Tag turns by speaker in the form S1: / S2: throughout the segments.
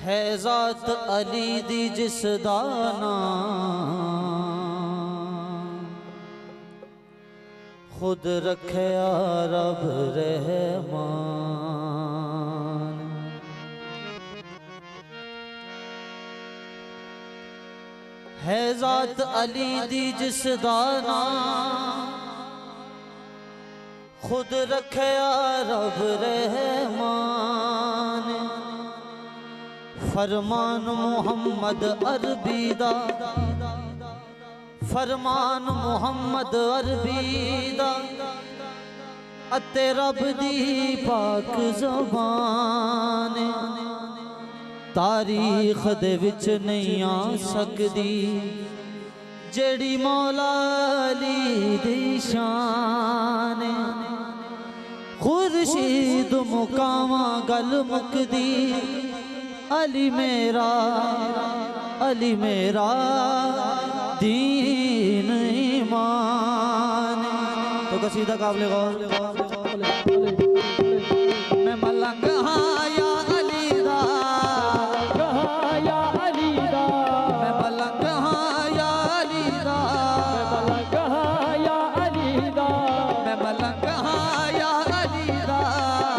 S1: है ज़ात अली दी जिस दा नाम खुद रखया रब रहमान। है ज़ात अली दी जिस दा नाम खुद रखया रब रहमान। फरमान मुहम्मद अरबी दा, फरमान मुहम्मद अरबी दा अते रब दी पाक ज़बान। तारीख दे विच नहीं आ सकदी जेड़ी मौला अली दी शान। खुर्शीद मुकामा गल मुकदी अली मेरा, अली मेरा दीन ईमान। तो कसीदा काबिल गौर। मैं मलंग हाँ या अली दा,
S2: या अली दा,
S1: मैं मलंग हाँ या अली दा,
S2: मैं मलंग हाँ या अली दा,
S1: मैं मलंग हाँ या अली दा,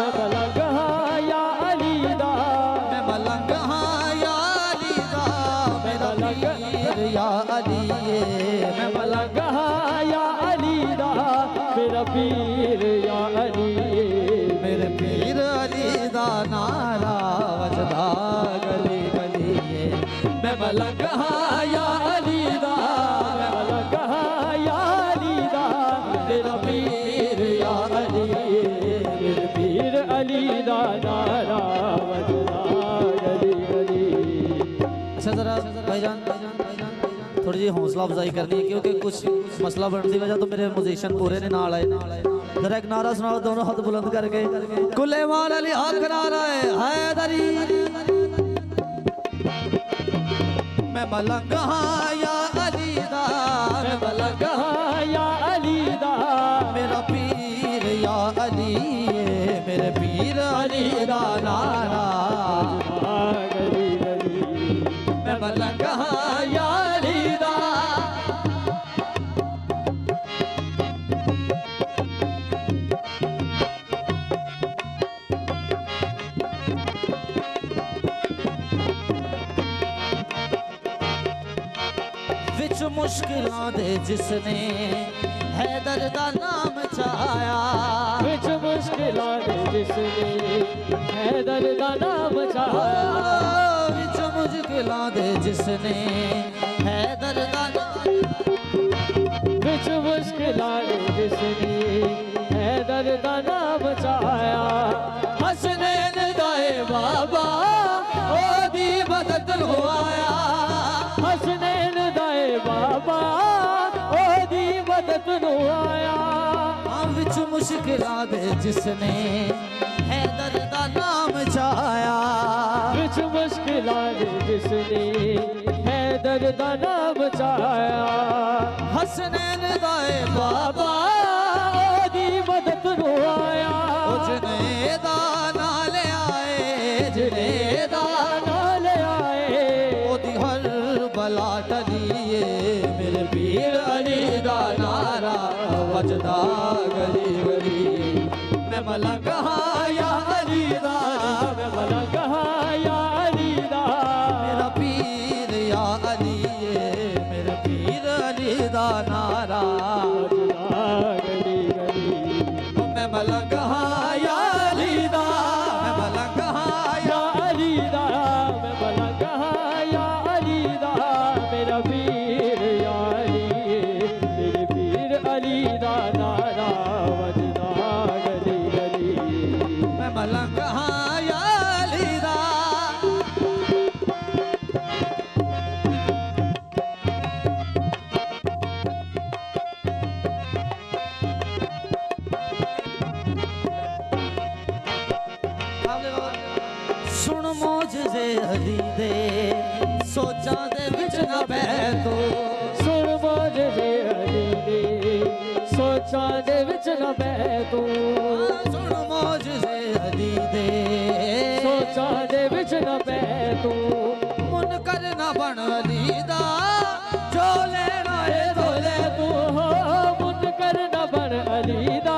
S2: मैं मलंग हाँ या अली दा,
S1: मैं मलंग हाँ या अली दा। मेरा पीर या अली ये, मैं
S2: मलंग हाँ या अली दा, मेरा पीर या अली।
S1: मेरे पीर अली दा नारा वजदा गली गली ये। मैं मलंग हाँ या अली दा,
S2: मैं मलंग हाँ या अली दा, मेरा पीर या अली। मेरे पीर अली दा नारा वजना गली गली।
S1: अच्छा जरा भाईजान थोड़ी जी हौसला अफजाई करनी है क्योंकि कुछ मसला बनने की वजह तो मेरे म्यूजिशियन पूरे ने नाल आए। जरा एक नारा सुनाओ दोनों हाथ बुलंद करके। कुले मान अली हक नारा है हैदरी। मैं मलंग हाँ या अली दा,
S2: मैं मलंग हाँ या अली दा,
S1: मेरा पीर या अली ये। मेरे पीर अली दा नारा
S2: गली गली।
S1: मैं मलंग हाँ या अली दा। विच मुश्किलां दे जिसने हैदर दा नाम चाया।
S2: विच मुश्किलां दे जिसने हैदर दा नाम चाया।
S1: विच मुश्किलां दे जिसने हैदर दा नाम,
S2: विच मुश्किलां दे जिसने हैदर दा नाम चाया।
S1: हसनैन दाए बाबा ओदी मदद होया।
S2: हसनैन दाए बाबा ओदी मदद नु आया।
S1: विच मुश्किलां दे जिसने हैदर दा नाम चाया।
S2: विच मुश्किलां दे जिसने हैदर दा नाम चाया।
S1: हसनैन दाए बाबा
S2: ओदी मदद नु आया।
S1: जुनेदा नाल आए, जुनेदा
S2: नाल आए।
S1: ओदी हर बला टलिए। मेरे पीर अली दा नारा वजदा गली गली। मैं मलंग हाँ या अली दा,
S2: मैं मलंग हाँ या अली दा,
S1: मेरा पीर या अली ये। मेरे पीर अली दा नारा
S2: गली गली।
S1: मैं मलंग हाँ या अली दा, मैं मलंग हाँ
S2: या अली दा, मैं मलंग हाँ या अली दा, मेरा पीर या अली। मेरे पीर अली दा नारा वजना गली गली।
S1: मैं मलंग हाँ या अली दा। सुन मौजज़े अली दे सोचा दे विच ना बह तू।
S2: सुन मौजज़े अली दे सोचा दे विच न बह तू।
S1: सुन मौजज़े अली दे
S2: सोचा दे विच न पै तू
S1: मुनकर न बन अली दा जो लेना है
S2: धोले तू हो मुनकर न बन अली दा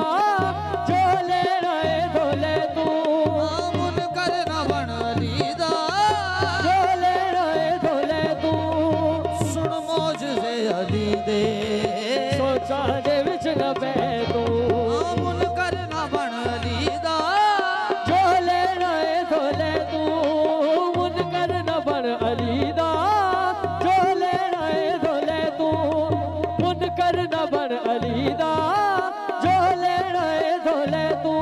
S2: जो लेना है धोले तू
S1: मुनकर न बन अली दा
S2: जो लेना है धोले तू
S1: सुन मौजज़े अली दे
S2: सोचा दे विच न पै तू
S1: मुनकर न बन अली दा
S2: जो लेना है धोले तू मुनकर न बन अली दा जो लेना है धोले तू मुनकर न बन अली दा जो लेना है धोले तू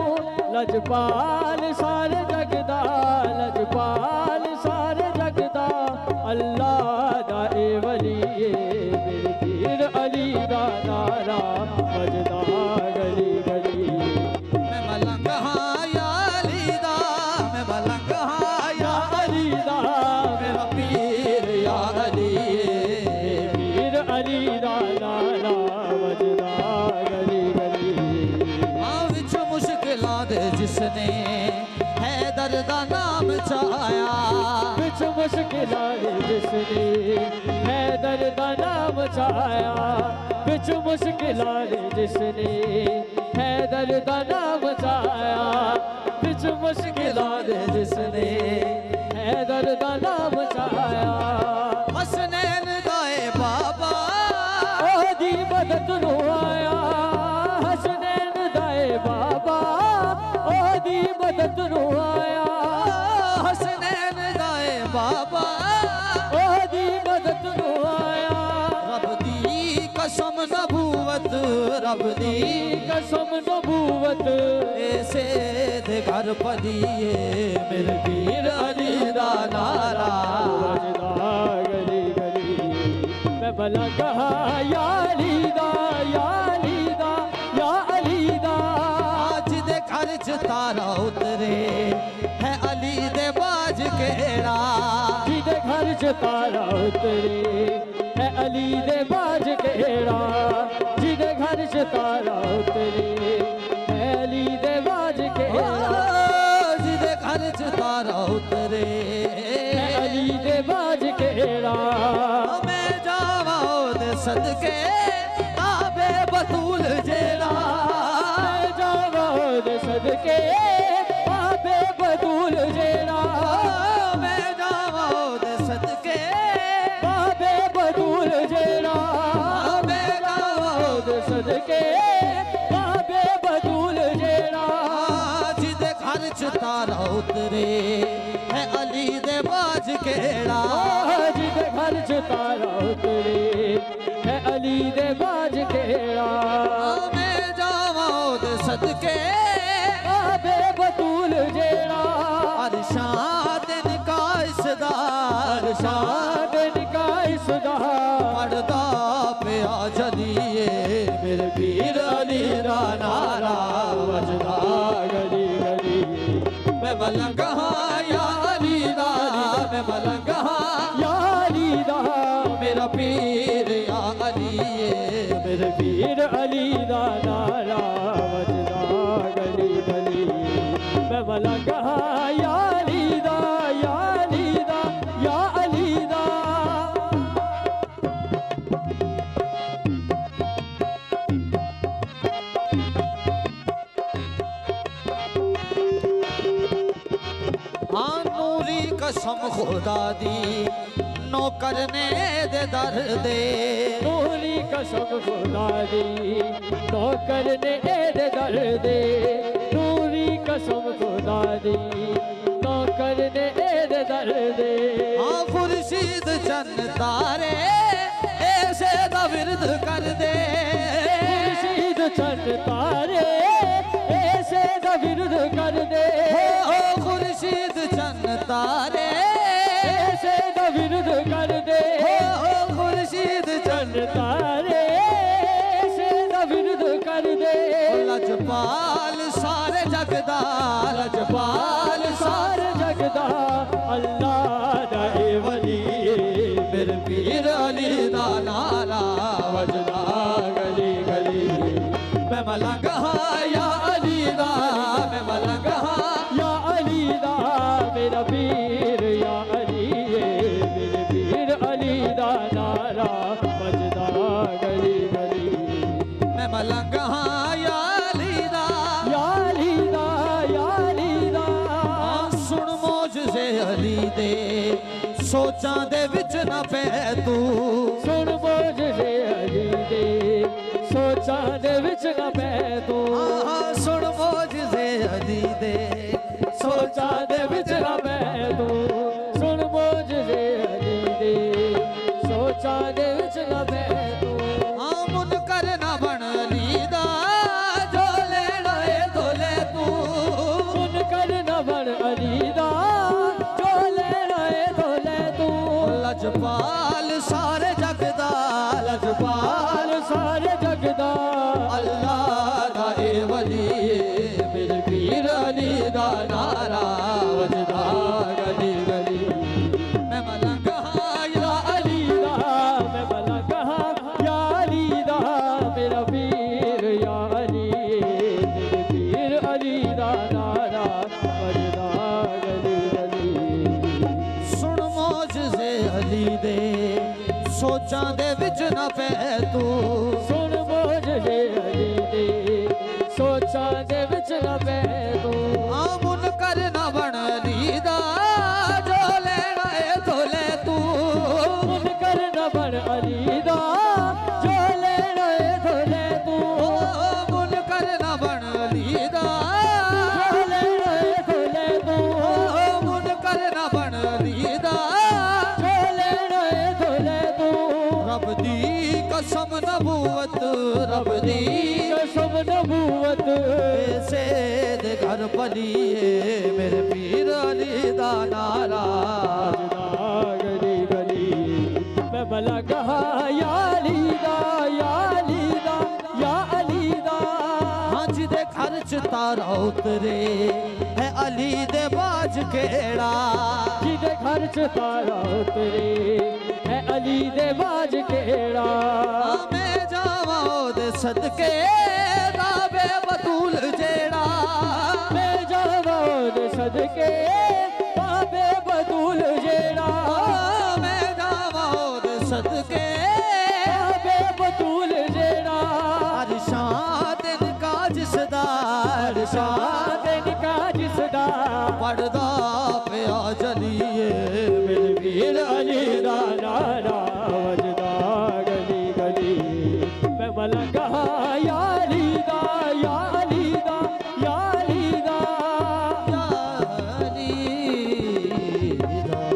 S2: लजपाल सारे जगदा लजपाल सारे जगदा अल्लाह दा ए वली मेरे पीर अली दा नारा बजदा गली गली
S1: मैं मलंग हाँ या अली दा मैं मलंग हाँ या
S2: अली दा
S1: मेरा पीर या अली
S2: पीर अली दा नारा बजदा गली गली
S1: हाँ विच मुश्किलां दे जिसने हैदर दा नाम चाया
S2: विच मुश्किलां दे जिसने हैदर दा नाम चाया विच मुश्किलां दे जिसने हैदर दा नाम चाया विच मुश्किलां दे जिसने हैदर दा नाम चाया
S1: हसनैन दाए बाबा
S2: ओदी मदद नु आया हसनैन दाए बाबा ओदी मदद नु आया
S1: हसनैन दाए बाबा
S2: ओदी मदद नु आया
S1: रब दी कसम नबूवत रब दी
S2: कसम नबूवत
S1: ऐसे दे घर पदिए मेरे पीर अली दा नारा
S2: बजदा गली गली मैं भला कहा या अली दा या अली दा या अली दा
S1: आज दे घर च तारा उतरे है अली दे बाज केड़ा
S2: जिदे घर च तारा उतरे है अली दे बाज केड़ा जिदे घर च तारा उतरे है अली दे बाज केड़ा
S1: जिदे घर च तारा उतरे
S2: है अली दे बाज केड़ा
S1: मैं जावा ओदे सदके ताबे बतूल जेड़ा
S2: मैं जावा ओदे सदके बाबे बतूल जेड़ा
S1: मैं जावा ओदे सदके
S2: बाबे बतूल जेड़ा
S1: मैं जावा
S2: ओदे सदके बाबे बतूल जेड़ा
S1: जिदे घर च तारा उतरे है अली दे बाज केड़ा
S2: जिदे घर च तारा उतरे है अली दे बाज केड़ा
S1: मैं जावा ओदे सदके
S2: बाबे बतूल जेड़ा
S1: अरशाद निका इसदा
S2: अरशाद निका इसदा
S1: पढ़दा पिया जलिए मेरे पीर अली दा नारा वजदा
S2: गली गली
S1: मैं मलंग हाँ या अली दा मैं मलंग हाँ
S2: या अली दा
S1: मेरा पीर या अली
S2: मेरे पीर अली दा नारा वजदा गली गली मैं भला कहा या अली दा या अली दा या अली दा
S1: हाँ नूरी कसम खुदा दी नौकर ने दे दर दे
S2: नूरी कसम खुदा दी नौकर ने एदे दर दे नूरी कसम खुदा दी नौकर ने एदे दर दे
S1: हाँ खुर्शीद चंद तारे ऐसे दा विरद कर दे
S2: खुर्शीद चंद तारे ऐसे दा विरद कर दे
S1: ओ खुर्शीद चंद तारे
S2: ऐसे दा विरद कर दे
S1: ओ खुर्शीद चंद
S2: तारे ऐसे दा विरद कर दे
S1: लजपाल सारे जगदा लजपाल
S2: सारे जगदा अल्लाह दा ए वली
S1: मेरे पीर अली दा नारा
S2: वजदा गली गली
S1: मैं मलंग हाँ या अली दा मैं मलंग हाँ
S2: या अली दा मेरा
S1: मलंग हाँ या अली दा
S2: याली दा याली दा
S1: सुन मौजज़े अली दे सोचां दे विच ना पै तू
S2: सुन मौजज़े अली दे सोचां दे विच ना पै तू
S1: सुन मौजज़े अली दे
S2: सोचां दे विच ना पै तू सुन मौजज़े अली दे सोचां दे विच ना पै तू
S1: मुनकर ना बन अली दा जो लेना है तो ले तू
S2: मुनकर न बन अली दा जो लेना है तो ले तू
S1: लजपाल सारे जग दा लजपाल
S2: पाल सारे जग दा
S1: अल्लाह दा ए वली मेरे पीर अली दा नारा वजदा गली गली मैं मलंग हाँ या
S2: अली दा मैं भला कहा या अली दा मेरा पीर या अली मेरे पीर अली दा नारा बजदा गली गली
S1: सुन मौजज़े अली दे सोचां दे विच ना पै तू
S2: सुन मौजज़े अली दे सोचां दे विच न पै तू
S1: मुनकर ना बन अली दा जो लेना है तो ले तू
S2: मुनकर न बन अली दा जो लेना है तो ले तू
S1: मुनकर ना बन अली दा
S2: जो लेना है तो ले तू
S1: मुनकर ना बन अली दा
S2: जो लेना है तो ले तू
S1: रब दी कसम नबूवत रब दी
S2: कसम नबूवत
S1: ऐसे दे घर पलिए मेरे पीर अली दा नारा
S2: बजदा गली गली मैं भला कहा या अली दा या अली दा या अली दा
S1: हाँ जिदे घर च तारा उतरे है अली दे बाज केड़ा
S2: जिदे घर च तारा उतरे है अली दे बाज केड़ा
S1: मैं जावां ओदे सदके दावे बतूल जेड़ा
S2: मैं जावां ओदे सदके बाबे बतूल जेड़ा
S1: मैं जावां ओदे सदके
S2: बाबे बतूल जेड़ा
S1: अरशां दिन काज सदार
S2: शाद निका जिसदा
S1: पढ़दा पिया जलिए मेरे
S2: पीर अली दा नारा वजदा गली गली मैं भला कहा या